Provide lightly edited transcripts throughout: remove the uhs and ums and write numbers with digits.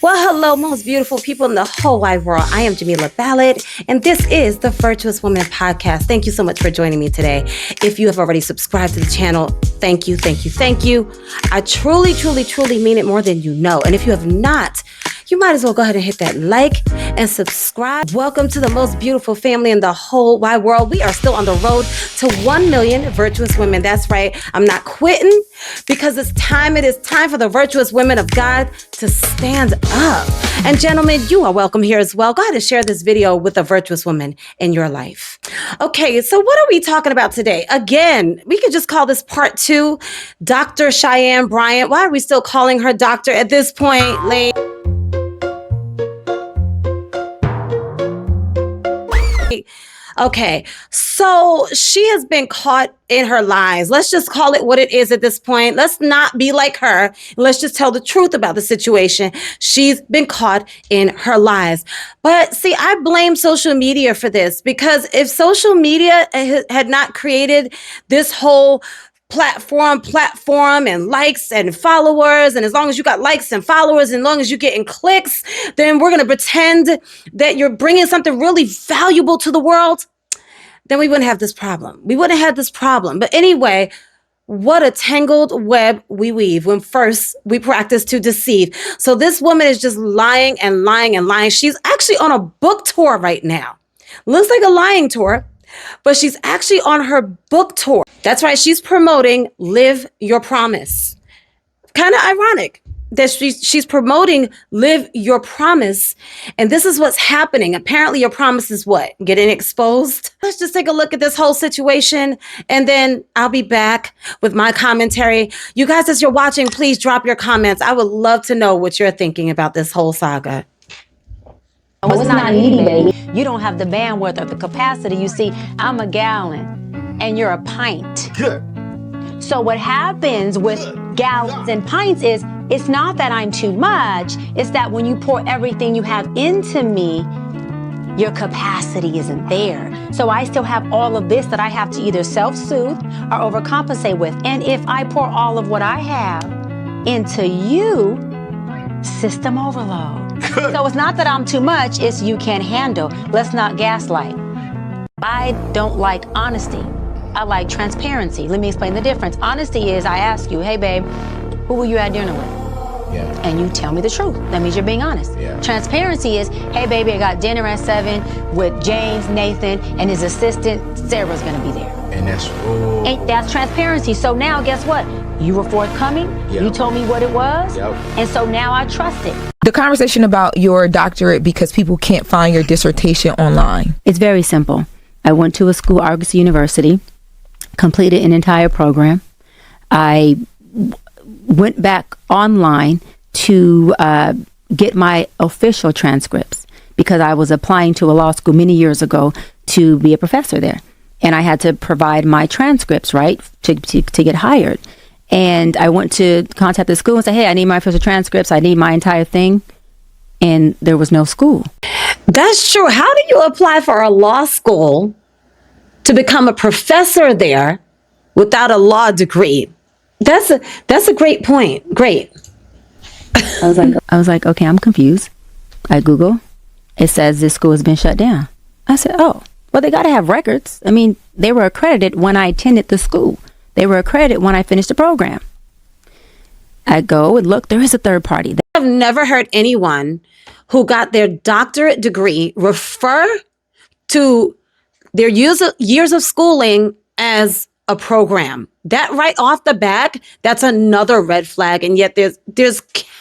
Well, hello, most beautiful people in the whole wide world. I am Jamila Ballard, and this is the Virtuous Woman Podcast. Thank you so much for joining me today. If you have already subscribed to the channel, thank you, thank you, thank you. I truly, truly, truly mean it more than you know. And if you have not, you might as well go ahead and hit that like and subscribe. Welcome to the most beautiful family in the whole wide world. We are still on the road to 1 million virtuous women. That's right. I'm not quitting because it is time for the virtuous women of God to stand up. And gentlemen, you are welcome here as well. Go ahead and share this video with a virtuous woman in your life. Okay, so what are we talking about today? Again, we could just call this part 2, Dr. Cheyenne Bryant. Why are we still calling her doctor at this point, lady? Okay, so she has been caught in her lies. Let's just call it what it is at this point. Let's not be like her. Let's just tell the truth about the situation. She's been caught in her lies. But see, I blame social media for this, because if social media had not created this whole platform and likes and followers, and as long as you got likes and followers, and as long as you're getting clicks, then we're going to pretend that you're bringing something really valuable to the world, then we wouldn't have this problem. We wouldn't have this problem. But anyway, what a tangled web we weave when first we practice to deceive. So this woman is just lying and lying and lying. She's actually on a book tour right now. Looks like a lying tour, but she's actually on her book tour. That's right. She's promoting Live Your Promise. Kind of ironic that she's promoting Live Your Promise. And this is what's happening. Apparently your promise is what? Getting exposed? Let's just take a look at this whole situation, and then I'll be back with my commentary. You guys, as you're watching, please drop your comments. I would love to know what you're thinking about this whole saga. It's not needy, baby. You don't have the bandwidth or the capacity. You see, I'm a gallon and you're a pint. Good. So what happens with gallons and pints is, it's not that I'm too much. It's that when you pour everything you have into me, your capacity isn't there. So I still have all of this that I have to either self-soothe or overcompensate with. And if I pour all of what I have into you, system overload. So it's not that I'm too much, it's you can't handle. Let's not gaslight. I don't like honesty. I like transparency. Let me explain the difference. Honesty is, I ask you, hey babe, who were you at dinner with? Yeah. And you tell me the truth. That means you're being honest. Yeah. Transparency is, hey baby, I got dinner at 7 with James, Nathan, and his assistant, Sarah's gonna be there. And that's And that's transparency. So now guess what? You were forthcoming. Yep. You told me what it was. Yep. And so now I trust it. The conversation about your doctorate because people can't find your dissertation online. It's very simple. I went to a school, Argos University, completed an entire program. I went back online to get my official transcripts because I was applying to a law school many years ago to be a professor there. And I had to provide my transcripts, right, to get hired. And I went to contact the school and say, hey, I need my official transcripts. I need my entire thing. And there was no school. That's true. How do you apply for a law school to become a professor there without a law degree? That's a great point. Great. I was like, okay, I'm confused. I Google. It says this school has been shut down. I said, oh, well, they got to have records. I mean, they were accredited when I attended the school. They were accredited when I finished the program. I go and look, there is a third party. I've never heard anyone who got their doctorate degree refer to their years of schooling as a program. That right off the back, that's another red flag. And yet there's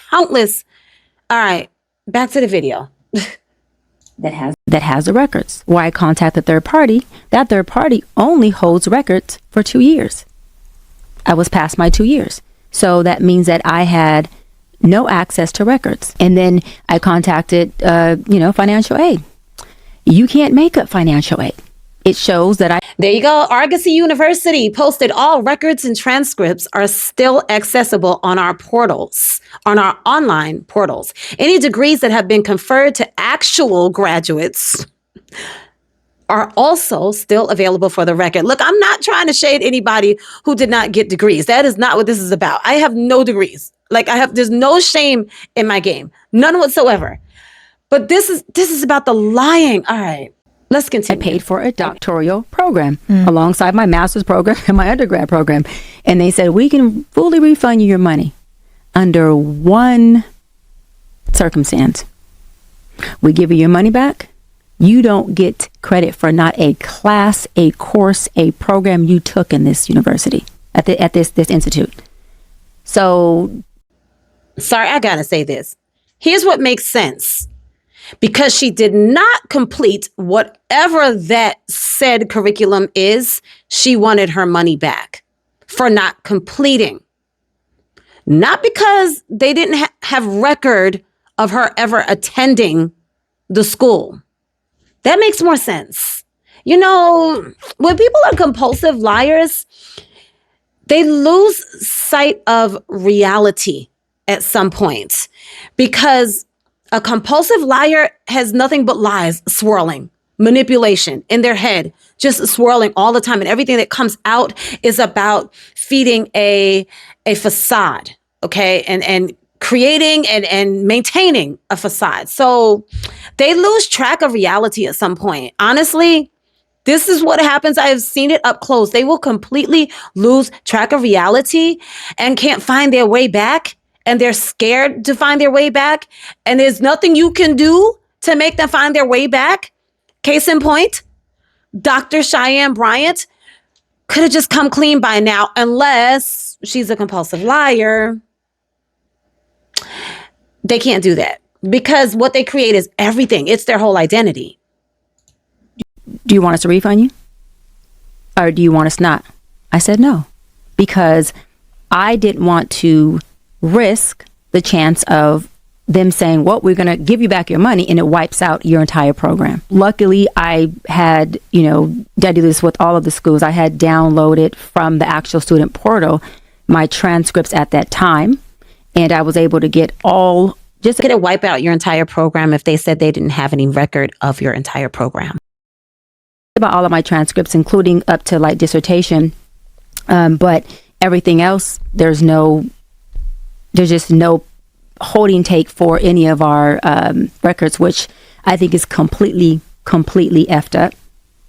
countless. All right, back to the video. that has the records. Where I contact the third party, that third party only holds records for 2 years. I was past my 2 years. So that means that I had no access to records. And then I contacted, financial aid. You can't make up financial aid. It shows that There you go. Argosy University posted all records and transcripts are still accessible on our portals, on our online portals. Any degrees that have been conferred to actual graduates are also still available for the record. Look, I'm not trying to shade anybody who did not get degrees. That is not what this is about. I have no degrees. There's no shame in my game. None whatsoever. But this is about the lying. All right, let's continue. I paid for a doctoral program alongside my master's program and my undergrad program. And they said, we can fully refund you your money under one circumstance. We give you your money back. You don't get credit for not a class, a course, a program you took in this university, at this institute. So, sorry, I gotta say this. Here's what makes sense. Because she did not complete whatever that said curriculum is, she wanted her money back for not completing. Not because they didn't have record of her ever attending the school. That makes more sense. You know, when people are compulsive liars, they lose sight of reality at some point, because a compulsive liar has nothing but lies swirling, manipulation in their head, just swirling all the time. And everything that comes out is about feeding a facade, okay? And creating and maintaining a facade. So they lose track of reality at some point. Honestly, this is what happens. I have seen it up close. They will completely lose track of reality and can't find their way back. And they're scared to find their way back. And there's nothing you can do to make them find their way back. Case in point, Dr. Cheyenne Bryant could have just come clean by now, unless she's a compulsive liar. They can't do that because what they create is everything. It's their whole identity. do you want us to refund you? Or do you want us not? I said no, because I didn't want to risk the chance of them saying, well, we're going to give you back your money, and it wipes out your entire program. Luckily, I had, I do this with all of the schools. I had downloaded from the actual student portal my transcripts at that time, and I was able to get all. Just going to wipe out your entire program if they said they didn't have any record of your entire program. About all of my transcripts, including up to like dissertation, but everything else, there's just no holding take for any of our records, which I think is completely effed up.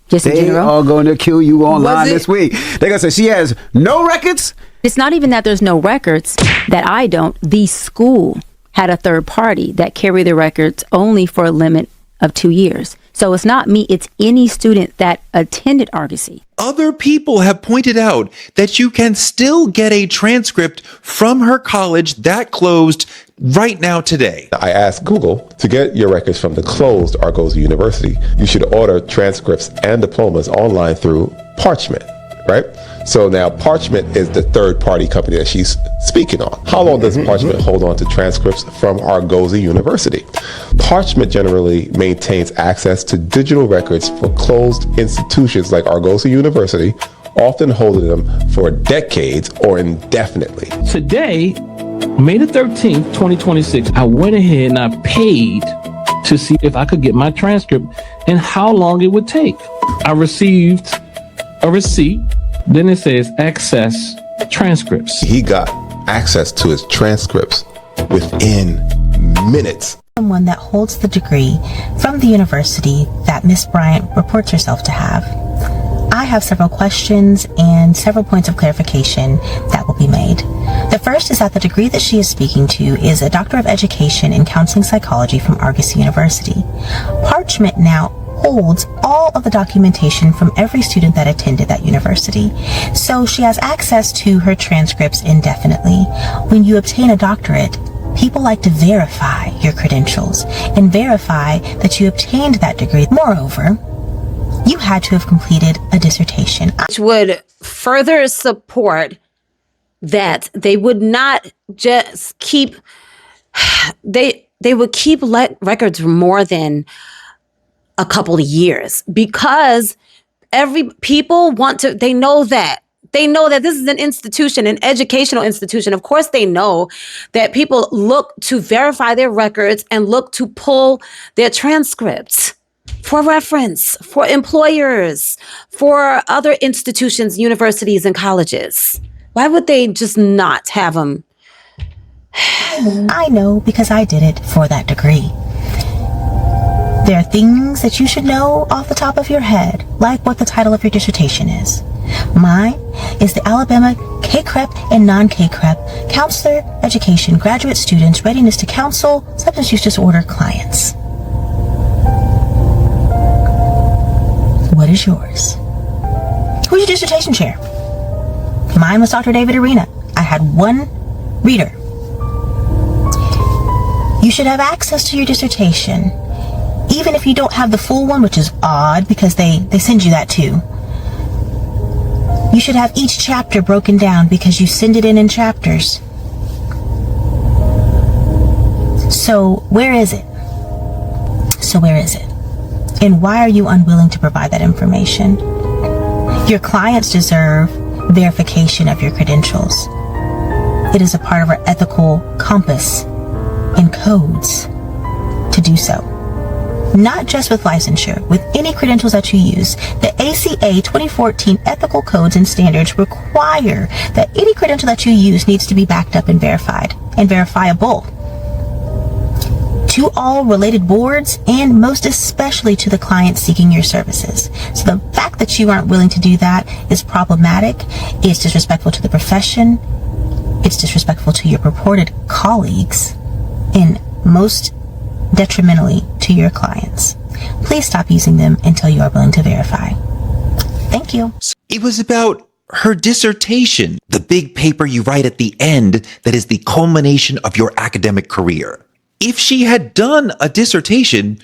Just in general. They are going to kill you online this week. They're going to say she has no records. It's not even that there's no records that I don't. The school had a third party that carried the records only for a limit of 2 years. So it's not me, it's any student that attended Argosy. Other people have pointed out that you can still get a transcript from her college that closed right now today. I asked Google to get your records from the closed Argosy University. You should order transcripts and diplomas online through Parchment, right? So now Parchment is the third party company that she's speaking on. How long does Parchment hold on to transcripts from Argosy University? Parchment generally maintains access to digital records for closed institutions like Argosy University, often holding them for decades or indefinitely. Today, May the 13th, 2026, I went ahead and I paid to see if I could get my transcript and how long it would take. I received a receipt. Then it says access transcripts. He got access to his transcripts within minutes. Someone that holds the degree from the university that Miss Bryant reports herself to have. I have several questions and several points of clarification that will be made. The first is that the degree that she is speaking to is a Doctor of Education in Counseling Psychology from Argosy University. Parchment now holds all of the documentation from every student that attended that university. So she has access to her transcripts indefinitely. When you obtain a doctorate, people like to verify your credentials and verify that you obtained that degree. Moreover, you had to have completed a dissertation. Which would further support that they would not just keep, they would keep records for more than a couple of years, because people want to, they know that this is an institution, an educational institution. Of course, they know that people look to verify their records and look to pull their transcripts. for reference, for employers, for other institutions, universities, and colleges? Why would they just not have them? I know because I did it for that degree. There are things that you should know off the top of your head, like what the title of your dissertation is. Mine is the Alabama K-CREP and non-K-CREP Counselor Education Graduate Students Readiness to Counsel Substance Use Disorder Clients. What is yours? Who's your dissertation chair? Mine was Dr. David Arena. I had one reader. You should have access to your dissertation, even if you don't have the full one, which is odd because they send you that too. You should have each chapter broken down because you send it in chapters. So where is it? And why are you unwilling to provide that information? Your clients deserve verification of your credentials. It is a part of our ethical compass and codes to do so. Not just with licensure, with any credentials that you use. The ACA 2014 ethical codes and standards require that any credential that you use needs to be backed up and verified and verifiable to all related boards and most especially to the client seeking your services. So the fact that you aren't willing to do that is problematic. It's disrespectful to the profession. It's disrespectful to your purported colleagues and most detrimentally to your clients. Please stop using them until you are willing to verify. Thank you. It was about her dissertation, the big paper you write at the end that is the culmination of your academic career. If she had done a dissertation,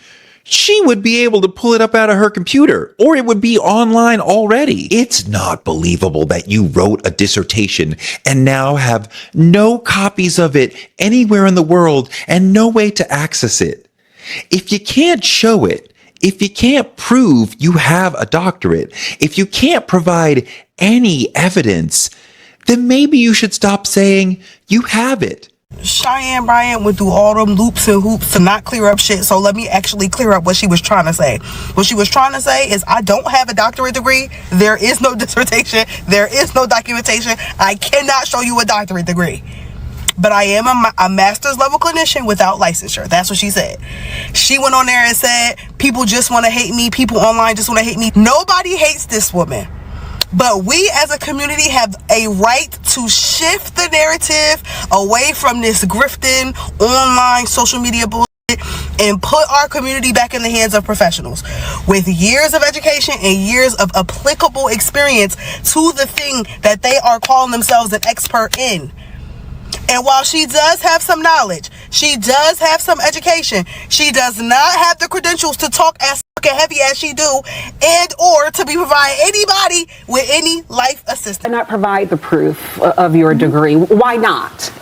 she would be able to pull it up out of her computer, or it would be online already. It's not believable that you wrote a dissertation and now have no copies of it anywhere in the world and no way to access it. If you can't show it, if you can't prove you have a doctorate, if you can't provide any evidence, then maybe you should stop saying you have it. Cheyenne Bryant went through all them loops and hoops to not clear up shit, so let me actually clear up what she was trying to say. What she was trying to say is, I don't have a doctorate degree. There is no dissertation. There is no documentation. I cannot show you a doctorate degree. But I am a master's level clinician without licensure. That's what she said. She went on there and said, people just want to hate me. People online just want to hate me. Nobody hates this woman. But we as a community have a right to shift the narrative away from this grifting online social media bullshit and put our community back in the hands of professionals with years of education and years of applicable experience to the thing that they are calling themselves an expert in. And while she does have some knowledge, she does have some education, she does not have the credentials to talk as fucking heavy as she do, and or to be provide anybody with any life assistance. Not provide the proof of your degree. Why not?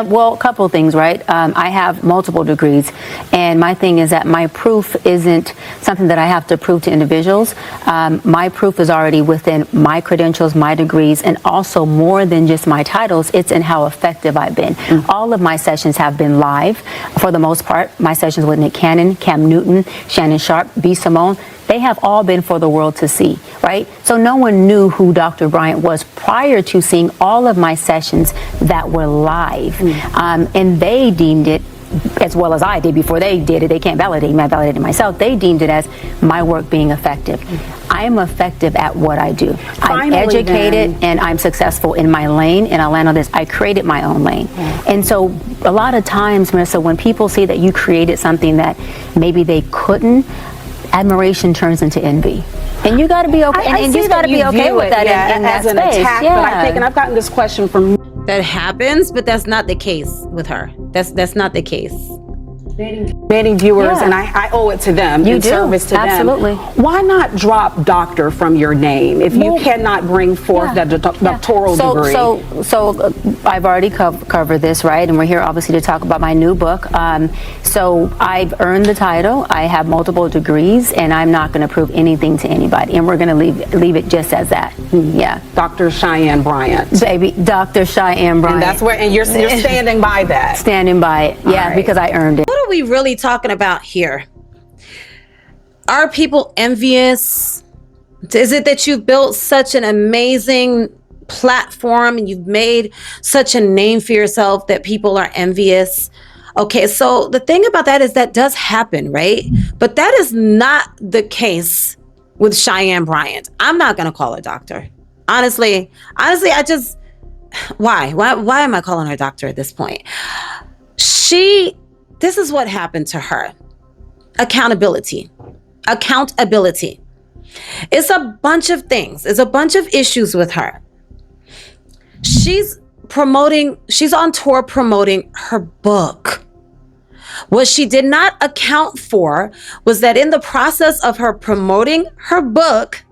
Well, a couple of things, right? I have multiple degrees, and my thing is that my proof isn't something that I have to prove to individuals. My proof is already within my credentials, my degrees, and also more than just my titles, it's in how effective I've been. All of my sessions have been live, for the most part. My sessions with Nick Cannon, Cam Newton, Shannon Sharp, B. Simone, they have all been for the world to see, right? So no one knew who Dr. Bryant was prior to seeing all of my sessions that were live. And they deemed it, as well as I did before they did it, they can't validate me, I validated myself, they deemed it as my work being effective. I am effective at what I do. I'm educated and I'm successful in my lane, and I'll land on this, I created my own lane. And so a lot of times, Marissa, when people see that you created something that maybe they couldn't, admiration turns into envy. And you got to be okay. And you got to be okay with that in that as an space. attack. Yeah. But I think, and I've gotten this question from That happens, but that's not the case with her. That's not the case. many viewers, and I owe it to them. You in do. service to Absolutely. them. Why not drop doctor from your name if you cannot bring forth that doctoral degree? So I've already covered this, right? And we're here obviously to talk about my new book. So I've earned the title. I have multiple degrees, and I'm not going to prove anything to anybody. And we're going to leave it just as that. Yeah. Dr. Cheyenne Bryant. Baby, Dr. Cheyenne Bryant. And that's where, and you're standing by that. Standing by it. Yeah, because I earned it. What are we really talking about here? Are people envious? Is it that you've built such an amazing platform and you've made such a name for yourself that people are envious? Okay, so the thing about that is that does happen, right? But that is not the case with Cheyenne Bryant. I'm not going to call her doctor. Honestly, I just, why am I calling her doctor at this point? This is what happened to her. Accountability. It's a bunch of things. It's a bunch of issues with her. She's on tour promoting her book. What she did not account for was that in the process of her promoting her book,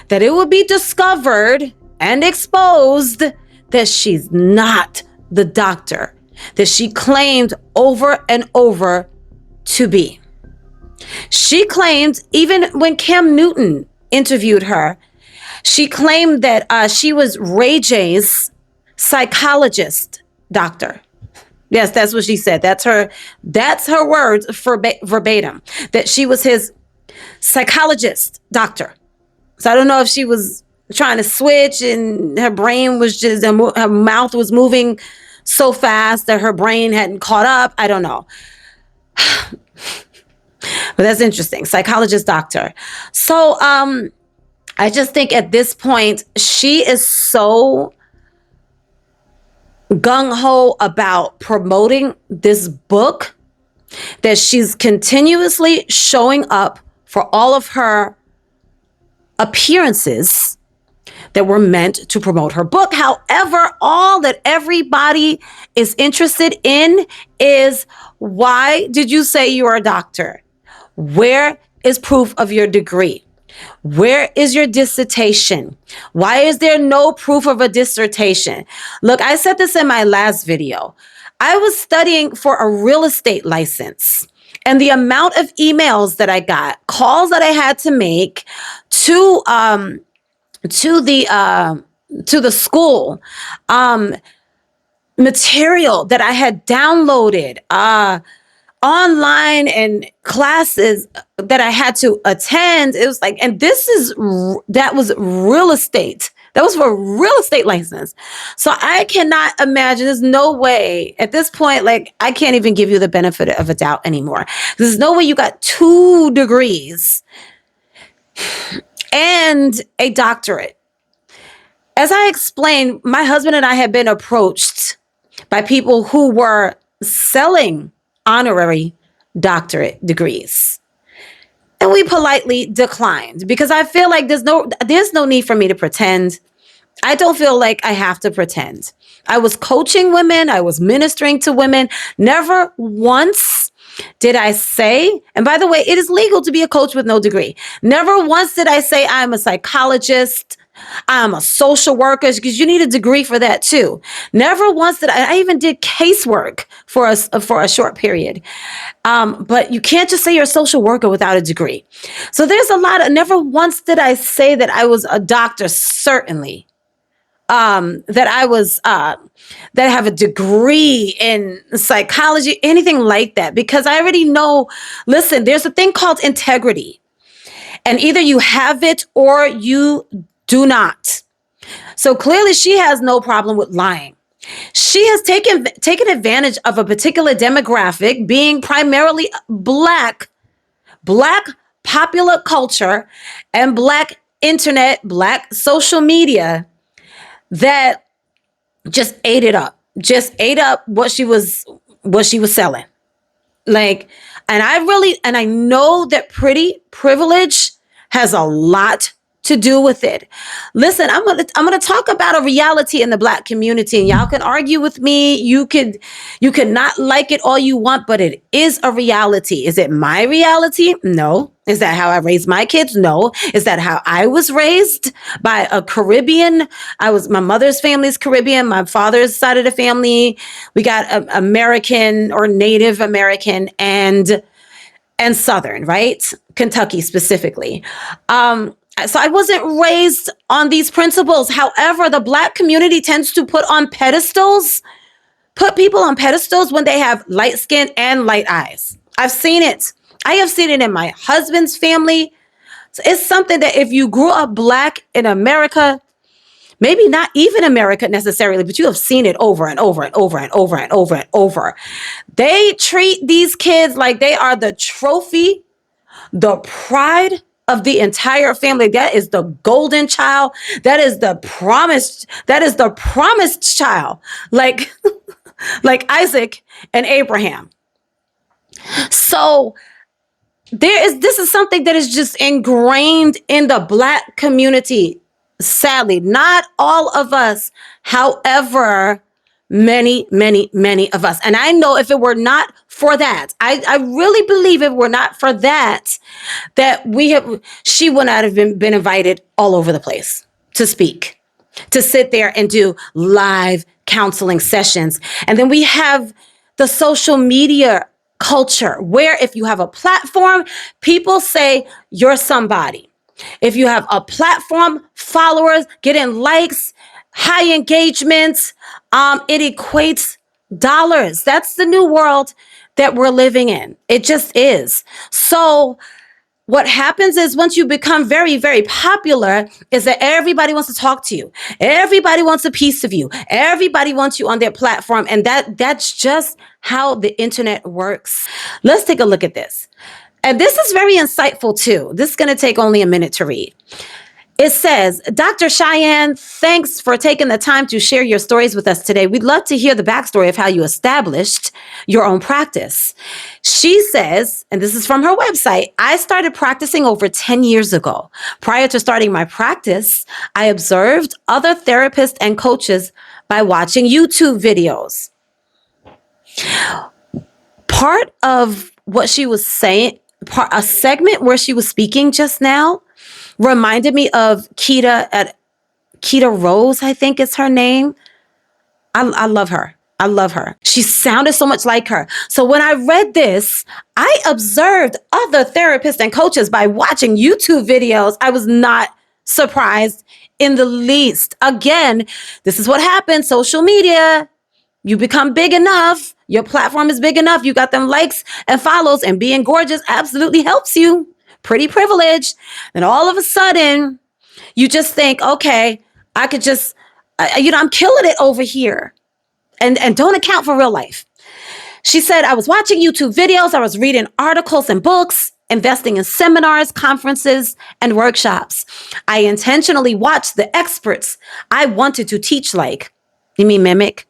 that it would be discovered and exposed that she's not the doctor that she claimed over and over to be. She claimed, even when Cam Newton interviewed her, she claimed that she was Ray J's psychologist doctor. Yes, that's what she said. That's her words verbatim, that she was his psychologist doctor. So I don't know if she was trying to switch and her brain was just, her mouth was moving so fast that her brain hadn't caught up. I don't know. But that's interesting. Psychologist doctor. So I just think at this point, she is so gung-ho about promoting this book that she's continuously showing up for all of her appearances that were meant to promote her book. However, all that everybody is interested in is, why did you say you're a doctor? Where is proof of your degree? Where is your dissertation? Why is there no proof of a dissertation? Look, I said this in my last video. I was studying for a real estate license, and the amount of emails that I got, calls that I had to make to the school, material that I had downloaded, online, and classes that I had to attend. It was like, and that was real estate. That was for a real estate license. So I cannot imagine, there's no way at this point, like, I can't even give you the benefit of a doubt anymore. There's no way you got 2 degrees and a doctorate. As I explained, my husband and I had been approached by people who were selling honorary doctorate degrees. And we politely declined because I feel like there's no need for me to pretend. I don't feel like I have to pretend. I was coaching women. I was ministering to women. Never once did I say, and by the way, it is legal to be a coach with no degree. Never once did I say I'm a psychologist, I'm a social worker, because you need a degree for that too. Never once did I even did casework for a short period. But you can't just say you're a social worker without a degree. So there's never once did I say that I was a doctor, certainly. That I was, that I have a degree in psychology, anything like that, because I already know, listen, there's a thing called integrity, and either you have it or you do not. So clearly she has no problem with lying. She has taken advantage of a particular demographic, being primarily black popular culture and black internet, black social media, that just ate up what she was selling. Like, and I know that pretty privilege has a lot to do with it. Listen, I'm gonna talk about a reality in the black community, and y'all can argue with me. You could not like it all you want, but it is a reality. Is it my reality? No. Is that how I raised my kids? No. Is that how I was raised? By a Caribbean? My mother's family is Caribbean. My father's side of the family, we got American or Native American and Southern, right? Kentucky specifically. So I wasn't raised on these principles. However, the black community tends to put people on pedestals when they have light skin and light eyes. I've seen it. I have seen it in my husband's family. So it's something that if you grew up Black in America, maybe not even America necessarily, but you have seen it over and over and over and over and over and over. They treat these kids like they are the trophy, the pride of the entire family. That is the golden child. That is the promised child. Like, like Isaac and Abraham. So this is something that is just ingrained in the Black community. Sadly, not all of us, however, many of us. And I know if it were not for that, I really believe if it were not for that, she would not have been invited all over the place to speak, to sit there and do live counseling sessions. And then we have the social media culture where if you have a platform, people say you're somebody. If you have a platform, followers, getting likes, high engagements, it equates dollars. That's the new world that we're living in. It just is. So what happens is once you become very, very popular is that everybody wants to talk to you. Everybody wants a piece of you. Everybody wants you on their platform. And that's just how the internet works. Let's take a look at this. And this is very insightful too. This is going to take only a minute to read. It says, Dr. Cheyenne, thanks for taking the time to share your stories with us today. We'd love to hear the backstory of how you established your own practice. She says, and this is from her website, I started practicing over 10 years ago. Prior to starting my practice, I observed other therapists and coaches by watching YouTube videos. Part of what she was saying, a segment where she was speaking just now, reminded me of Keita Rose, I think is her name. I love her. I love her. She sounded so much like her. So when I read this, I observed other therapists and coaches by watching YouTube videos. I was not surprised in the least. Again, this is what happens. Social media. You become big enough. Your platform is big enough. You got them likes and follows, and being gorgeous absolutely helps you. Pretty privileged. And all of a sudden, you just think, okay, I could just, I'm killing it over here. And don't account for real life. She said, I was watching YouTube videos. I was reading articles and books, investing in seminars, conferences, and workshops. I intentionally watched the experts I wanted to teach like. You mean mimic?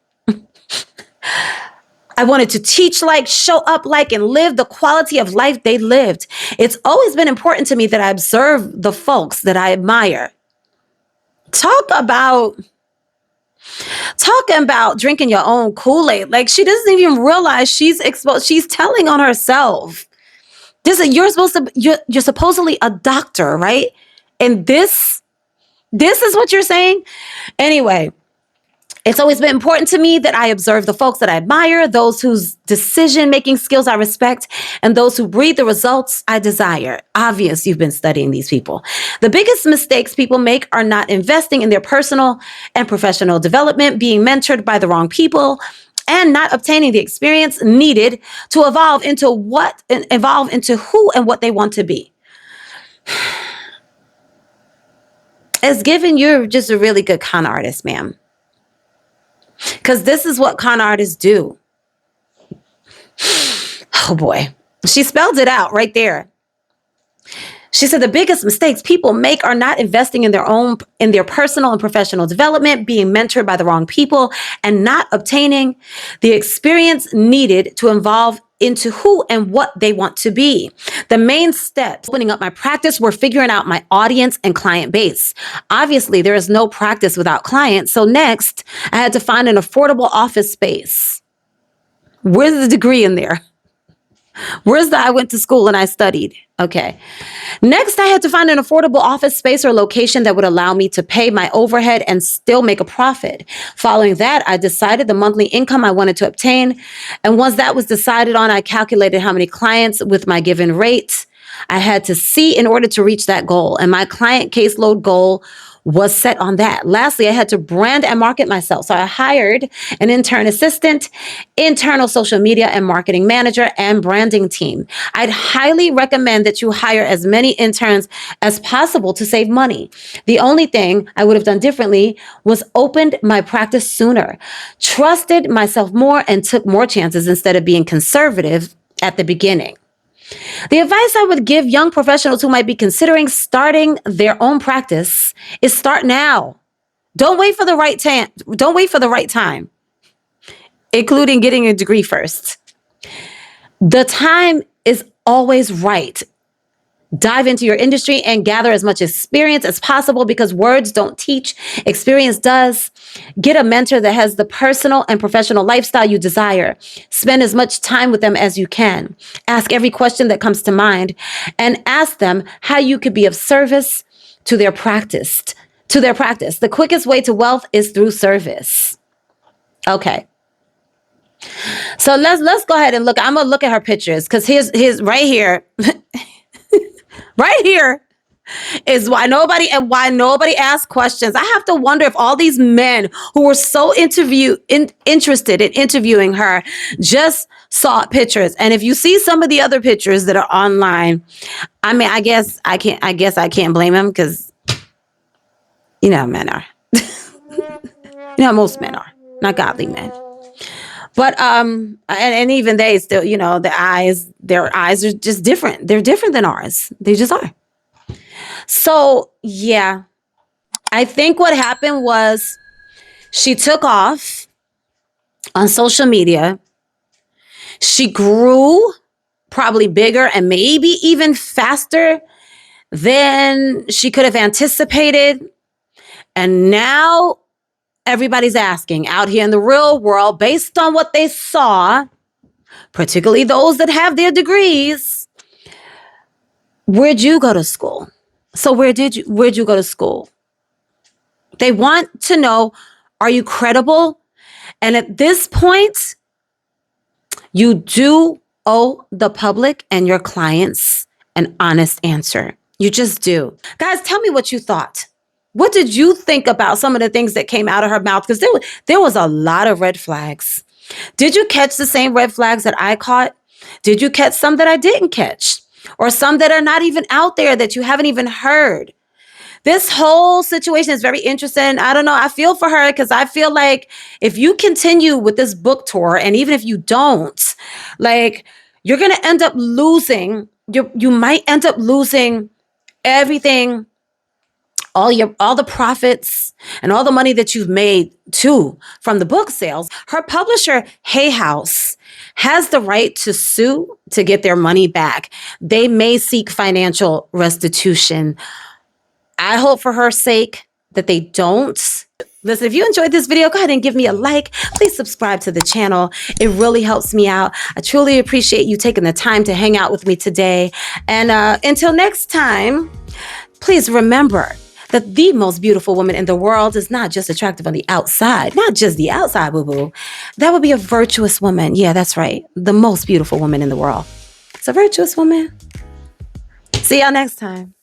I wanted to teach like, show up like, and live the quality of life they lived. It's always been important to me that I observe the folks that I admire. Talking about drinking your own Kool-Aid. Like, she doesn't even realize she's exposed. She's telling on herself. You're supposedly a doctor, right? And this is what you're saying? Anyway. It's always been important to me that I observe the folks that I admire, those whose decision-making skills I respect, and those who breed the results I desire. Obvious, you've been studying these people. The biggest mistakes people make are not investing in their personal and professional development, being mentored by the wrong people, and not obtaining the experience needed to evolve into who and what they want to be. It's given you're just a really good con artist, ma'am. Because this is what con artists do. Oh boy. She spelled it out right there. She said the biggest mistakes people make are not investing in their personal and professional development, being mentored by the wrong people, and not obtaining the experience needed to evolve into who and what they want to be. The main steps opening up my practice were figuring out my audience and client base. Obviously, there is no practice without clients. So next, I had to find an affordable office space. Where's the degree in there? Where's the I went to school and I studied? Okay. Next, I had to find an affordable office space or location that would allow me to pay my overhead and still make a profit. Following that, I decided the monthly income I wanted to obtain. And once that was decided on, I calculated how many clients with my given rate I had to see in order to reach that goal. And my client caseload goal was set on that. Lastly, I had to brand and market myself. So I hired an intern assistant, internal social media and marketing manager, and branding team. I'd highly recommend that you hire as many interns as possible to save money. The only thing I would have done differently was opened my practice sooner, trusted myself more, and took more chances instead of being conservative at the beginning. The advice I would give young professionals who might be considering starting their own practice is start now. Don't wait for the right time. Don't wait for the right time, including getting a degree first. The time is always right. Dive into your industry and gather as much experience as possible because words don't teach, experience does. Get a mentor that has the personal and professional lifestyle you desire. Spend as much time with them as you can. Ask every question that comes to mind and ask them how you could be of service to their practice. The quickest way to wealth is through service. Okay. So let's go ahead and look. I'm gonna look at her pictures because here's right here. Right here is why nobody asked questions. I have to wonder if all these men who were so interested in interviewing her just saw pictures. And if you see some of the other pictures that are online, I mean, I guess I can't blame them because you know how men are. You know how most men are, not godly men. But and even they still, you know, their eyes are just different. They're different than ours. They just are. So yeah, I think what happened was she took off on social media. She grew probably bigger and maybe even faster than she could have anticipated. And now everybody's asking out here in the real world, based on what they saw, particularly those that have their degrees, where'd you go to school? So where'd you go to school? They want to know, are you credible? And at this point, you do owe the public and your clients an honest answer. You just do. Guys, tell me what you thought. What did you think about some of the things that came out of her mouth? Because there was a lot of red flags. Did you catch the same red flags that I caught? Did you catch some that I didn't catch? Or some that are not even out there that you haven't even heard? This whole situation is very interesting. I don't know. I feel for her because I feel like if you continue with this book tour, and even if you don't, like, you're going to end up losing, you might end up losing everything, all the profits and all the money that you've made too from the book sales. Her publisher, Hay House, has the right to sue to get their money back. They may seek financial restitution. I hope for her sake that they don't. Listen, if you enjoyed this video, go ahead and give me a like. Please subscribe to the channel. It really helps me out. I truly appreciate you taking the time to hang out with me today. And until next time, please remember that the most beautiful woman in the world is not just attractive on the outside, not just the outside, boo-boo. That would be a virtuous woman. Yeah, that's right. The most beautiful woman in the world. It's a virtuous woman. See y'all next time.